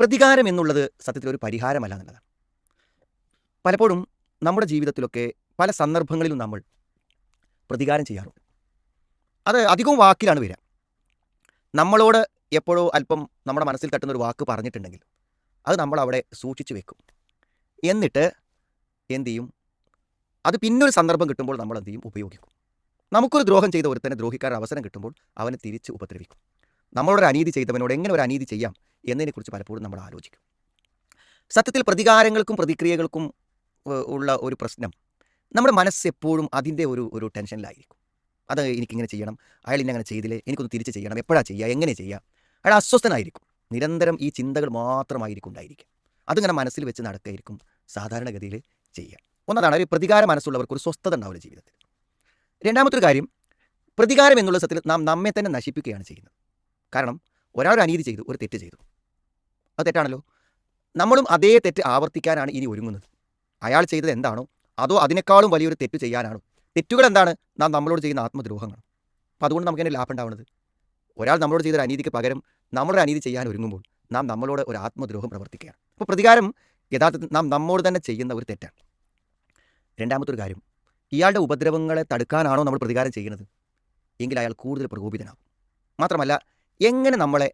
പ്രതികാരം എന്നുള്ളത് സത്യത്തിൽ ഒരു പരിഹാരമല്ല എന്നുള്ളതാണ്. പലപ്പോഴും നമ്മുടെ ജീവിതത്തിലൊക്കെ പല സന്ദർഭങ്ങളിലും നമ്മൾ പ്രതികാരം ചെയ്യാറുണ്ട്. അത് അധികവും വാക്കിലാണ് വരിക. നമ്മളോട് എപ്പോഴോ അല്പം നമ്മുടെ മനസ്സിൽ തട്ടുന്ന ഒരു വാക്ക് പറഞ്ഞിട്ടുണ്ടെങ്കിൽ അത് നമ്മൾ അവിടെ സൂക്ഷിച്ചു വെക്കും. എന്നിട്ട് എന്ത് ചെയ്യും? അത് പിന്നൊരു സന്ദർഭം കിട്ടുമ്പോൾ നമ്മൾ എന്ത് ചെയ്യും? ഉപയോഗിക്കും. നമുക്കൊരു ദ്രോഹം ചെയ്ത ഒരുത്തനെ ദ്രോഹിക്കാൻ അവസരം കിട്ടുമ്പോൾ അവനെ തിരിച്ച് ഉപദ്രവിക്കും. നമ്മളോടൊരു അനീതി ചെയ്തവനോട് എങ്ങനെ ഒരു അനീതി ചെയ്യാം എന്നതിനെക്കുറിച്ച് പലപ്പോഴും നമ്മൾ ആലോചിക്കും. സത്യത്തിൽ പ്രതികാരങ്ങൾക്കും പ്രതിക്രിയകൾക്കും ഉള്ള ഒരു പ്രശ്നം, നമ്മുടെ മനസ്സ് എപ്പോഴും അതിൻ്റെ ഒരു ടെൻഷനിലായിരിക്കും. അത് എനിക്കിങ്ങനെ ചെയ്യണം, അയാൾ ഇന്നെ അങ്ങനെ ചെയ്തില്ലേ, എനിക്കൊന്ന് തിരിച്ച് ചെയ്യണം, എപ്പോഴാണ് ചെയ്യുക, എങ്ങനെ ചെയ്യുക, അയാൾ അസ്വസ്ഥനായിരിക്കും. നിരന്തരം ഈ ചിന്തകൾ മാത്രമായിരിക്കും ഉണ്ടായിരിക്കും. അതിങ്ങനെ മനസ്സിൽ വെച്ച് നടക്കുകയായിരിക്കും സാധാരണഗതിയിൽ ചെയ്യുക. ഒന്നതാണ്, ഒരു പ്രതികാര മനസ്സുള്ളവർക്ക് ഒരു സ്വസ്ഥത ഉണ്ടാവില്ല ജീവിതത്തിൽ. രണ്ടാമത്തൊരു കാര്യം, പ്രതികാരം എന്നുള്ള സത്യത്തിൽ നാം നമ്മെ തന്നെ നശിപ്പിക്കുകയാണ് ചെയ്യുന്നത്. കാരണം ഒരാളൊരു അനീതി ചെയ്തു, ഒരു തെറ്റ് ചെയ്തു, അത് തെറ്റാണല്ലോ. നമ്മളും അതേ തെറ്റ് ആവർത്തിക്കാനാണ് ഇനി ഒരുങ്ങുന്നത്. അയാൾ ചെയ്തത് എന്താണോ അതോ അതിനേക്കാളും വലിയൊരു തെറ്റ് ചെയ്യാനാണോ? തെറ്റുകൾ എന്താണ്? നാം നമ്മളോട് ചെയ്യുന്ന ആത്മദ്രോഹങ്ങൾ. അപ്പോൾ അതുകൊണ്ട് നമുക്ക് തന്നെ ലാഭം ഉണ്ടാവുന്നത്. ഒരാൾ നമ്മളോട് ചെയ്തൊരു അനീതിക്ക് പകരം നമ്മളൊരു അനീതി ചെയ്യാൻ ഒരുങ്ങുമ്പോൾ നാം നമ്മളോട് ഒരു ആത്മദ്രോഹം പ്രവർത്തിക്കുകയാണ്. അപ്പോൾ പ്രതികാരം യഥാർത്ഥത്തിൽ നാം നമ്മോട് തന്നെ ചെയ്യുന്ന ഒരു തെറ്റാണ്. രണ്ടാമത്തൊരു കാര്യം, ഇയാളുടെ ഉപദ്രവങ്ങളെ തടുക്കാനാണോ നമ്മൾ പ്രതികാരം ചെയ്യുന്നത് എങ്കിൽ അയാൾ കൂടുതൽ പ്രകോപിതനാകും. മാത്രമല്ല, എങ്ങനെ നമ്മളെ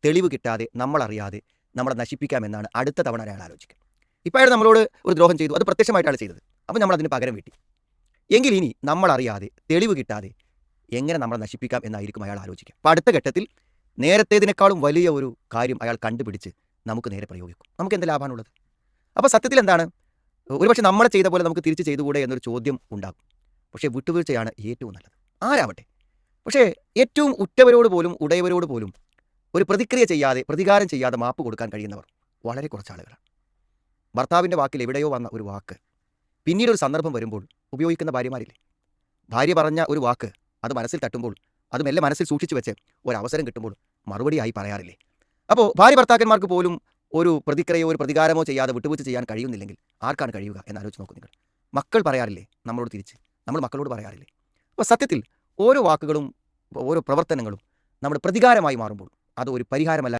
തെളിവ് കിട്ടാതെ നമ്മളറിയാതെ നമ്മളെ നശിപ്പിക്കാമെന്നാണ് അടുത്ത തവണ അയാൾ ആലോചിക്കുക. ഇപ്പോൾ അയാൾ നമ്മളോട് ഒരു ദ്രോഹം ചെയ്തു, അത് പ്രത്യക്ഷമായിട്ടാണ് ചെയ്തത്, അപ്പോൾ നമ്മൾ അതിന് പകരം വീട്ടി. എങ്കിൽ ഇനി നമ്മളറിയാതെ തെളിവ് കിട്ടാതെ എങ്ങനെ നമ്മളെ നശിപ്പിക്കാം എന്നായിരിക്കും അയാൾ ആലോചിക്കുക. അപ്പോൾ അടുത്ത ഘട്ടത്തിൽ നേരത്തേതിനേക്കാളും വലിയ ഒരു കാര്യം അയാൾ കണ്ടുപിടിച്ച് നമുക്ക് നേരെ പ്രയോഗിക്കും. നമുക്ക് എന്ത് ലാഭമാണുള്ളത്? അപ്പോൾ സത്യത്തിൽ എന്താണ്? ഒരുപക്ഷെ നമ്മളെ ചെയ്ത പോലെ നമുക്ക് തിരിച്ച് ചെയ്തുകൂടെ എന്നൊരു ചോദ്യം ഉണ്ടാകും. പക്ഷേ വിട്ടുവീഴ്ചയാണ് ഏറ്റവും നല്ലത്, ആരാവട്ടെ. പക്ഷേ ഏറ്റവും ഉറ്റവരോട് പോലും ഉടയവരോട് പോലും ഒരു പ്രതിക്രിയ ചെയ്യാതെ, പ്രതികാരം ചെയ്യാതെ മാപ്പ് കൊടുക്കാൻ കഴിയുന്നവർ വളരെ കുറച്ച് ആളുകളാണ്. ഭർത്താവിൻ്റെ വാക്കിൽ എവിടെയോ വന്ന ഒരു വാക്ക് പിന്നീടൊരു സന്ദർഭം വരുമ്പോൾ ഉപയോഗിക്കുന്ന ഭാര്യമാരില്ലേ? ഭാര്യ പറഞ്ഞ ഒരു വാക്ക് അത് മനസ്സിൽ തട്ടുമ്പോൾ അത് മെല്ലെ മനസ്സിൽ സൂക്ഷിച്ചു വെച്ച് ഒരവസരം കിട്ടുമ്പോൾ മറുപടിയായി പറയാറില്ലേ? അപ്പോൾ ഭാര്യ ഭർത്താക്കന്മാർക്ക് പോലും ഒരു പ്രതിക്രിയയോ ഒരു പ്രതികാരമോ ചെയ്യാതെ വിട്ടുവീഴ്ച ചെയ്യാൻ കഴിയുന്നില്ലെങ്കിൽ ആർക്കാണ് കഴിയുക എന്നാലോചിച്ച് നോക്കൂ നിങ്ങൾ. മക്കൾ പറയാറില്ലേ നമ്മളോട് തിരിച്ച്? നമ്മൾ മക്കളോട് പറയാറില്ലേ? അപ്പോൾ സത്യത്തിൽ ഓരോ വാക്കുകളും ഓരോ പ്രവർത്തനങ്ങളും നമ്മുടെ പ്രതികാരമായി മാറുമ്പോൾ അത് ഒരു പരിഹാരമല്ല.